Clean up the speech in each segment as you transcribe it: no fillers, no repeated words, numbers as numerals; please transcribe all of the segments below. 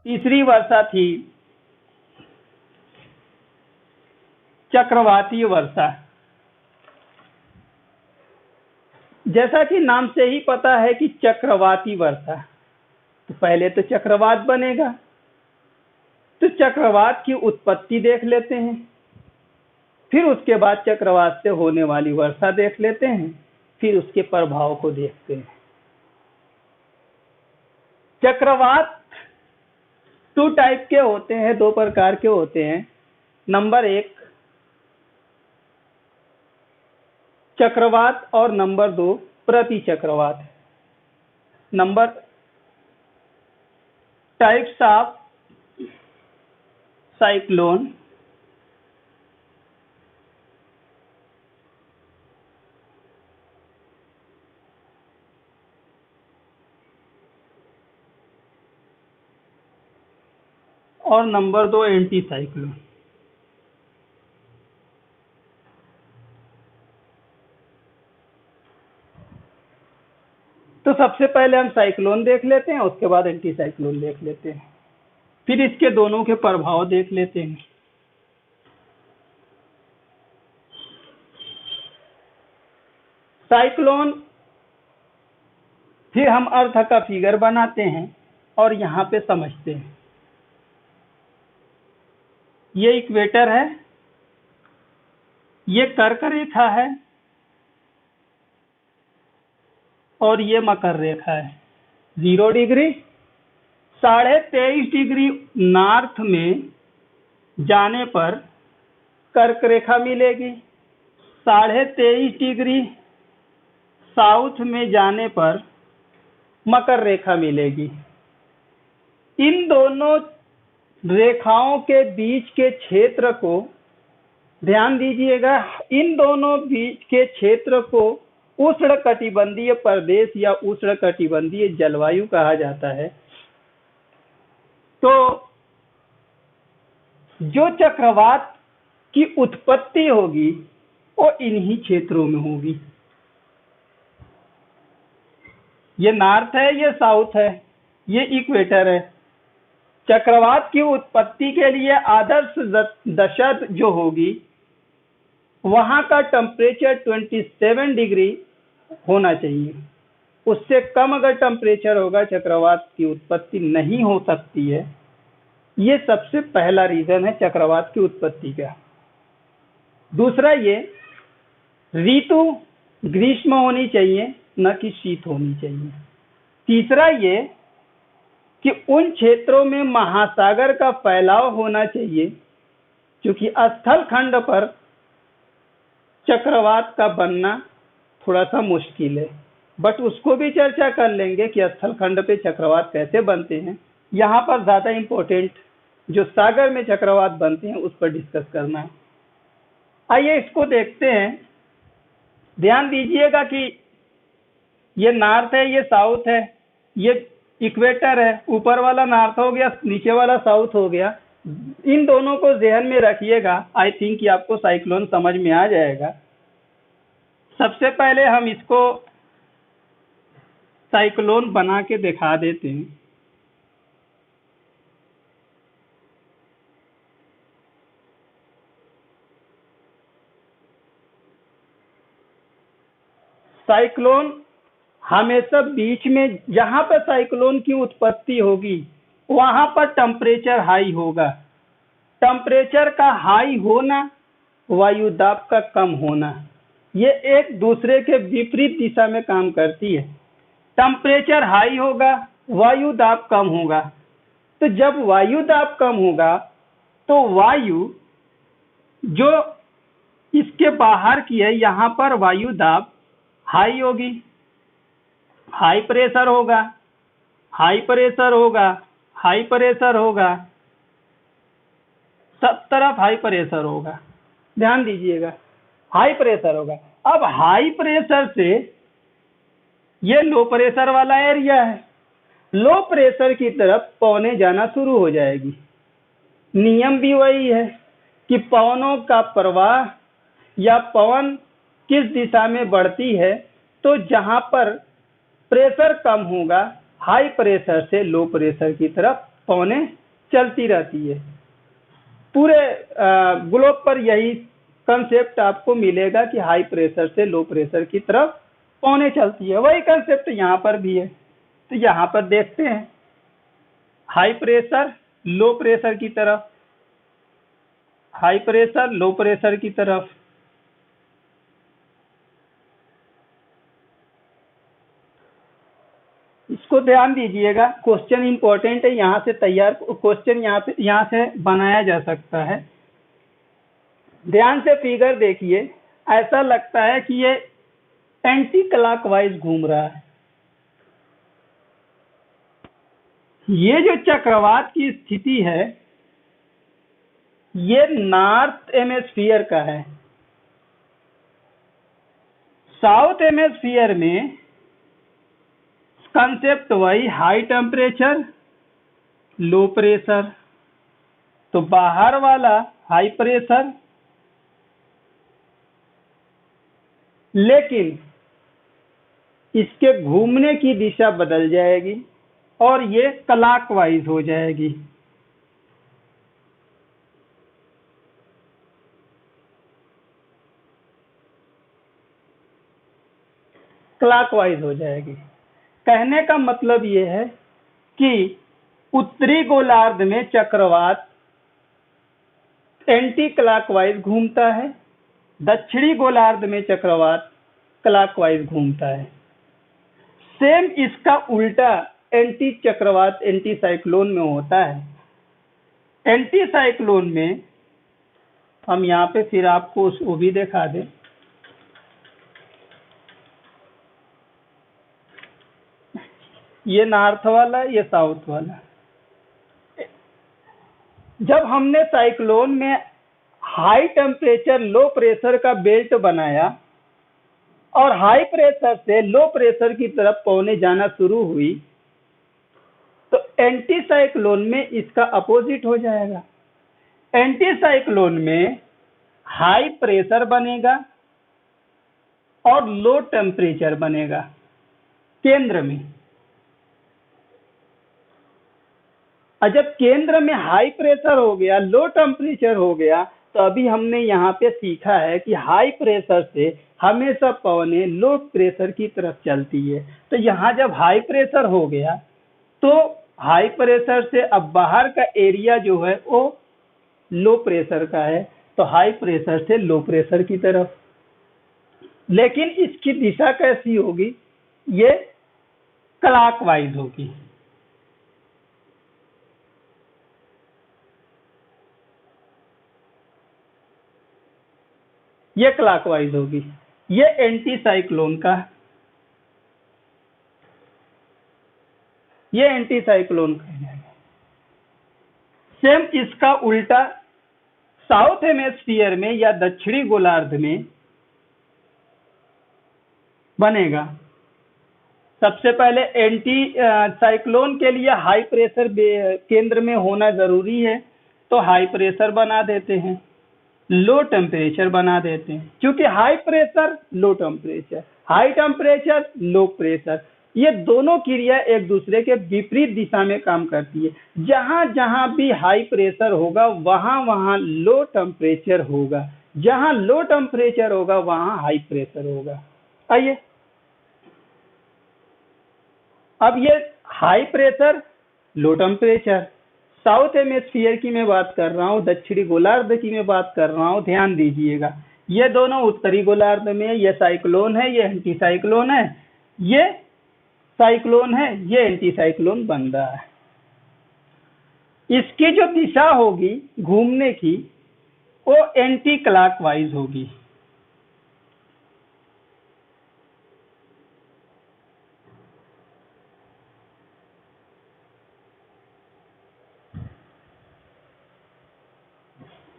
तीसरी वर्षा थी चक्रवाती वर्षा। जैसा कि नाम से ही पता है कि चक्रवाती वर्षा, तो पहले तो चक्रवात बनेगा। तो चक्रवात की उत्पत्ति देख लेते हैं, फिर उसके बाद चक्रवात से होने वाली वर्षा देख लेते हैं, फिर उसके प्रभाव को देखते हैं। चक्रवात 2 टाइप के होते हैं, 2 प्रकार के होते हैं। नंबर 1 चक्रवात और नंबर 2 प्रति चक्रवात। Number types of cyclone. और नंबर 2 एंटी साइक्लोन। तो सबसे पहले हम साइक्लोन देख लेते हैं, उसके बाद एंटी साइक्लोन देख लेते हैं, फिर इसके दोनों के प्रभाव देख लेते हैं। साइक्लोन, फिर हम अर्थ का फिगर बनाते हैं और यहाँ पे समझते हैं। ये इक्वेटर है, ये कर्क रेखा है और ये मकर रेखा है। 0 डिग्री 23.5 डिग्री नॉर्थ में जाने पर कर्क रेखा मिलेगी, 23.5 डिग्री साउथ में जाने पर मकर रेखा मिलेगी। इन दोनों रेखाओं के बीच के क्षेत्र को ध्यान दीजिएगा, इन दोनों बीच के क्षेत्र को उष्णकटिबंधीय प्रदेश या उष्णकटिबंधीय जलवायु कहा जाता है। तो जो चक्रवात की उत्पत्ति होगी वो इन्हीं क्षेत्रों में होगी। ये नॉर्थ है, ये साउथ है, ये इक्वेटर है। चक्रवात की उत्पत्ति के लिए आदर्श दशा जो होगी, वहां का टेम्परेचर 27 डिग्री होना चाहिए। उससे कम अगर टेम्परेचर होगा चक्रवात की उत्पत्ति नहीं हो सकती है। ये सबसे पहला रीजन है चक्रवात की उत्पत्ति का। दूसरा, ये ऋतु ग्रीष्म होनी चाहिए, न कि शीत होनी चाहिए। तीसरा, ये कि उन क्षेत्रों में महासागर का फैलाव होना चाहिए, क्योंकि स्थल खंड पर चक्रवात का बनना थोड़ा सा मुश्किल है, बट उसको भी चर्चा कर लेंगे कि स्थल खंड पे चक्रवात कैसे बनते हैं। यहाँ पर ज्यादा इम्पोर्टेंट जो सागर में चक्रवात बनते हैं उस पर डिस्कस करना है। आइए इसको देखते हैं। ध्यान दीजिएगा कि ये नॉर्थ है, ये साउथ है, ये इक्वेटर है। ऊपर वाला नॉर्थ हो गया, नीचे वाला साउथ हो गया। इन दोनों को ध्यान में रखिएगा। आई थिंक कि आपको साइक्लोन समझ में आ जाएगा। सबसे पहले हम इसको साइक्लोन बना के दिखा देते हैं। साइक्लोन हमेशा बीच में, जहां पर साइक्लोन की उत्पत्ति होगी वहां पर टेम्परेचर हाई होगा। टेम्परेचर का हाई होना, वायु दाब का कम होना, ये एक दूसरे के विपरीत दिशा में काम करती है। टेम्परेचर हाई होगा, वायु दाब कम होगा। तो जब वायु दाब कम होगा तो वायु जो इसके बाहर की है, यहाँ पर वायु दाब हाई होगी, हाई प्रेशर होगा, हाई प्रेशर होगा, हाई प्रेशर होगा, सब तरफ हाई प्रेशर होगा। ध्यान दीजिएगा, हाई प्रेशर होगा। अब हाई प्रेशर से ये लो प्रेशर वाला एरिया है, लो प्रेशर की तरफ पवनें जाना शुरू हो जाएगी। नियम भी वही है कि पवनों का प्रवाह या पवन किस दिशा में बढ़ती है, तो जहां पर प्रेशर कम होगा हाई प्रेशर से लो प्रेशर की तरफ पवनें चलती रहती है। पूरे ग्लोब पर यही कंसेप्ट आपको मिलेगा कि हाई प्रेशर से लो प्रेशर की तरफ पवनें चलती है। वही कंसेप्ट यहाँ पर भी है। तो यहाँ पर देखते हैं हाई प्रेशर लो प्रेशर की तरफ, हाई प्रेशर लो प्रेशर की तरफ। इसको ध्यान दीजिएगा, क्वेश्चन इंपॉर्टेंट है, यहाँ से तैयार क्वेश्चन यहाँ से बनाया जा सकता है। ध्यान से फिगर देखिए, ऐसा लगता है कि ये एंटी क्लॉकवाइज घूम रहा है। ये जो चक्रवात की स्थिति है ये नॉर्थ हेमिस्फीयर का है। साउथ हेमिस्फीयर में कंसेप्ट वही हाई टेम्परेचर लो प्रेशर, तो बाहर वाला हाई प्रेशर, लेकिन इसके घूमने की दिशा बदल जाएगी और ये क्लॉकवाइज हो जाएगी। क्लॉकवाइज हो जाएगी। कहने का मतलब ये है कि उत्तरी गोलार्ध में चक्रवात एंटी क्लॉकवाइज घूमता है, दक्षिणी गोलार्ध में चक्रवात क्लॉकवाइज घूमता है। सेम इसका उल्टा एंटी चक्रवात एंटी साइक्लोन में होता है। एंटी साइक्लोन में हम यहाँ पे फिर आपको वो भी दिखा दें। ये नॉर्थ वाला, ये साउथ वाला। जब हमने साइक्लोन में हाई टेम्परेचर लो प्रेशर का बेल्ट बनाया और हाई प्रेशर से लो प्रेशर की तरफ पवनें जाना शुरू हुई, तो एंटी साइक्लोन में इसका अपोजिट हो जाएगा। एंटी साइक्लोन में हाई प्रेशर बनेगा और लो टेम्परेचर बनेगा केंद्र में। और जब केंद्र में हाई प्रेशर हो गया, लो टेम्परेचर हो गया, तो अभी हमने यहाँ पे सीखा है कि हाई प्रेशर से हमेशा पवनें लो प्रेशर की तरफ चलती है। तो यहाँ जब हाई प्रेशर हो गया तो हाई प्रेशर से अब बाहर का एरिया जो है वो लो प्रेशर का है, तो हाई प्रेशर से लो प्रेशर की तरफ। लेकिन इसकी दिशा कैसी होगी? ये क्लॉकवाइज होगी। ये क्लॉकवाइज होगी। ये एंटी साइक्लोन का, ये एंटी साइक्लोन का। सेम इसका उल्टा साउथ हेमिस्फीयर में या दक्षिणी गोलार्ध में बनेगा। सबसे पहले एंटी साइक्लोन के लिए हाई प्रेशर केंद्र में होना जरूरी है, तो हाई प्रेशर बना देते हैं, लो टेम्परेचर बना देते हैं। क्योंकि high pressure low temperature, high temperature low pressure, ये दोनों क्रिया एक दूसरे के विपरीत दिशा में काम करती है। जहां जहां भी हाई प्रेशर होगा वहां वहां लो टेम्परेचर होगा, जहां लो टेम्परेचर होगा वहां हाई प्रेशर होगा। आइए अब ये high pressure low temperature, south hemisphere की मैं बात कर रहा हूँ, दक्षिणी गोलार्ध की मैं बात कर रहा हूँ। ध्यान दीजिएगा, ये दोनों उत्तरी गोलार्ध में, ये साइक्लोन है, ये एंटी साइक्लोन है, ये साइक्लोन है, ये एंटी साइक्लोन बन रहा है। इसकी जो दिशा होगी घूमने की वो एंटी क्लॉकवाइज होगी।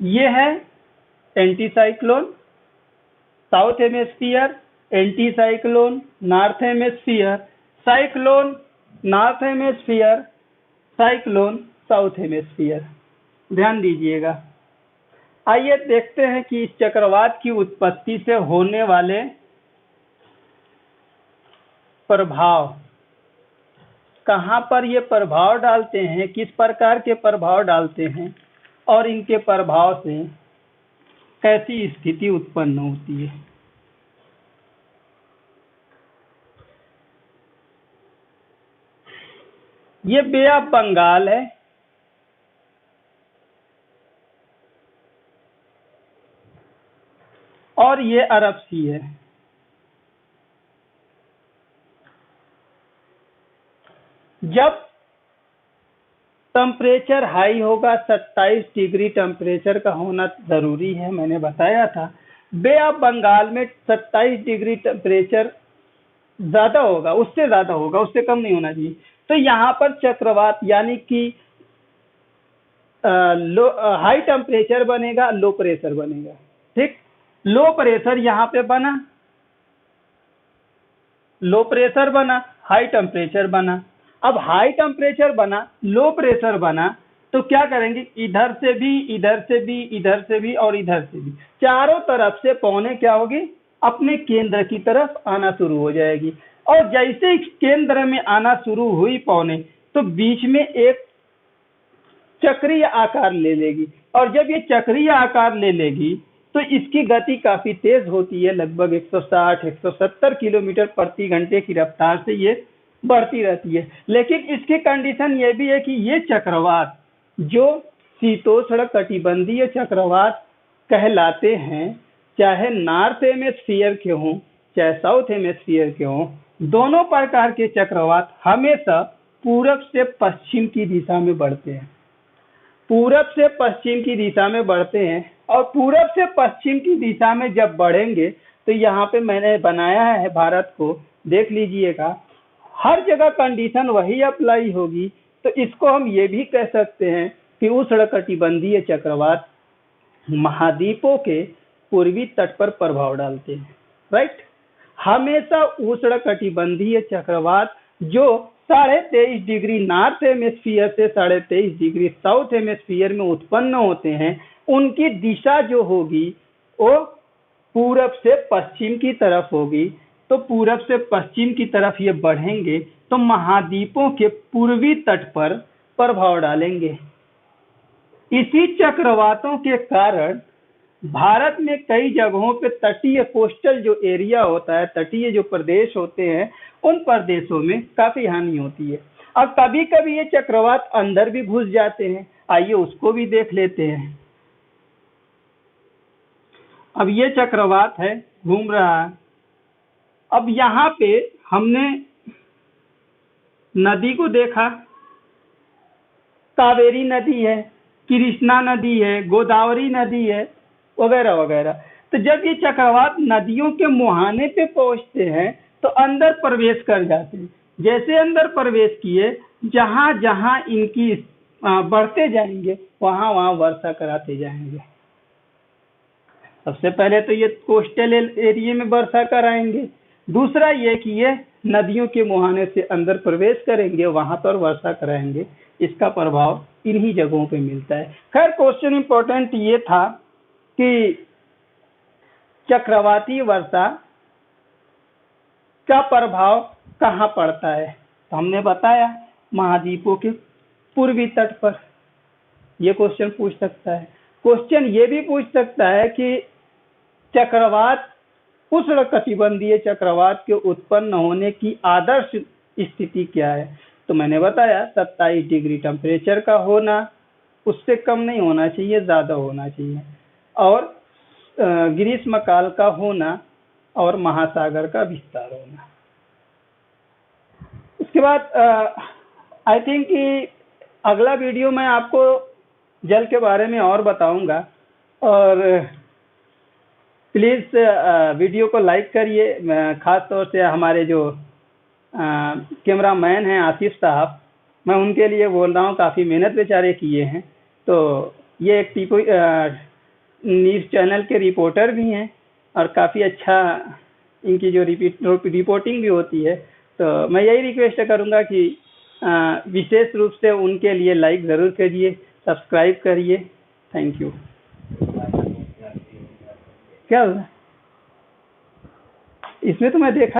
ये है anti cyclone, south hemisphere, anti cyclone north hemisphere, cyclone north hemisphere, cyclone south hemisphere. ध्यान दीजिएगा। आइए देखते हैं कि इस चक्रवात की उत्पत्ति से होने वाले प्रभाव। कहाँ पर ये प्रभाव डालते हैं, किस प्रकार के प्रभाव डालते हैं और इनके प्रभाव से कैसी स्थिति उत्पन्न होती है। ये बे ऑफ बंगाल है, और ये अरब सी है। जब टेम्परेचर हाई होगा, 27 डिग्री टेम्परेचर का होना जरूरी है, मैंने बताया था। बे ऑफ बंगाल में 27 डिग्री टेम्परेचर ज्यादा होगा, उससे ज्यादा होगा, उससे कम नहीं होना चाहिए। तो यहाँ पर चक्रवात यानी कि हाई टेम्परेचर बनेगा, लो प्रेशर बनेगा। ठीक, लो प्रेशर यहाँ पे बना, लो प्रेशर बना, हाई टेम्परेचर बना। अब हाई टेम्परेचर बना, लो प्रेशर बना, तो क्या करेंगे, इधर से भी, इधर से भी, इधर से भी और इधर से भी, चारों तरफ से पौने क्या होगी, अपने केंद्र की तरफ आना शुरू हो जाएगी। और जैसे ही केंद्र में आना शुरू हुई पौने, तो बीच में एक चक्रीय आकार ले लेगी, और जब ये चक्रीय आकार ले लेगी तो इसकी गति काफी तेज होती है, लगभग 160-170 किलोमीटर प्रति घंटे की रफ्तार से ये बढ़ती रहती है। लेकिन इसकी कंडीशन ये भी है कि ये चक्रवात जो शीतोष्ण कटिबंधीय चक्रवात कहलाते हैं, चाहे नॉर्थ हेमिस्फीयर के हों चाहे साउथ हेमिस्फीयर के हों, दोनों प्रकार के चक्रवात हमेशा पूरब से पश्चिम की दिशा में बढ़ते हैं, पूरब से पश्चिम की दिशा में बढ़ते हैं। और पूरब से पश्चिम की दिशा में जब बढ़ेंगे तो यहाँ पे मैंने बनाया है भारत को, देख लीजिएगा, हर जगह कंडीशन वही अप्लाई होगी। तो इसको हम ये भी कह सकते हैं कि उष्णकटिबंधीय चक्रवात महाद्वीपों के पूर्वी तट पर प्रभाव डालते हैं। राइट, हमेशा उष्णकटिबंधीय चक्रवात जो 23.5 डिग्री नॉर्थ हेमिस्फीयर से 23.5 डिग्री साउथ हेमिस्फीयर में उत्पन्न होते हैं, उनकी दिशा जो होगी वो पूरब से पश्चिम की तरफ होगी। तो पूरब से पश्चिम की तरफ ये बढ़ेंगे तो महाद्वीपों के पूर्वी तट पर प्रभाव डालेंगे। इसी चक्रवातों के कारण भारत में कई जगहों पे तटीय कोस्टल जो एरिया होता है, तटीय जो प्रदेश होते हैं, उन प्रदेशों में काफी हानि होती है। अब कभी कभी ये चक्रवात अंदर भी घुस जाते हैं, आइए उसको भी देख लेते हैं। अब ये चक्रवात है, घूम रहा है। अब यहाँ पे हमने नदी को देखा, कावेरी नदी है, कृष्णा नदी है, गोदावरी नदी है, वगैरह वगैरह। तो जब ये चक्रवात नदियों के मुहाने पे पहुंचते हैं तो अंदर प्रवेश कर जाते हैं। जैसे अंदर प्रवेश किए, जहां जहां इनकी बढ़ते जाएंगे वहां वहां वर्षा कराते जाएंगे। सबसे पहले तो ये कोस्टल एरिया में वर्षा कराएंगे, दूसरा ये कि ये नदियों के मुहाने से अंदर प्रवेश करेंगे, वहां पर वर्षा कराएंगे। इसका प्रभाव इन्हीं जगहों पे मिलता है। खैर, क्वेश्चन इंपॉर्टेंट ये था कि चक्रवाती वर्षा का प्रभाव कहाँ पड़ता है, तो हमने बताया महाद्वीपों के पूर्वी तट पर। यह क्वेश्चन पूछ सकता है। क्वेश्चन ये भी पूछ सकता है कि चक्रवात, उष्णकटिबंधीय चक्रवात के उत्पन्न होने की आदर्श स्थिति क्या है। तो मैंने बताया 27 डिग्री टेम्परेचर का होना, उससे कम नहीं होना चाहिए, ज्यादा होना चाहिए, और ग्रीष्म काल का होना और महासागर का विस्तार होना। उसके बाद आई थिंक कि अगला वीडियो में आपको जल के बारे में और बताऊंगा। और प्लीज़ वीडियो को लाइक करिए, खास तौर से हमारे जो कैमरामैन हैं आसिफ साहब, मैं उनके लिए बोल रहा हूँ, काफ़ी मेहनत बेचारे किए हैं। तो ये एक न्यूज़ चैनल के रिपोर्टर भी हैं और काफ़ी अच्छा इनकी जो रिपोर्टिंग भी होती है। तो मैं यही रिक्वेस्ट करूँगा कि विशेष रूप से उनके लिए लाइक ज़रूर करिए, सब्सक्राइब करिए। Thank you. क्या हुआ इसमें, तो मैं देखा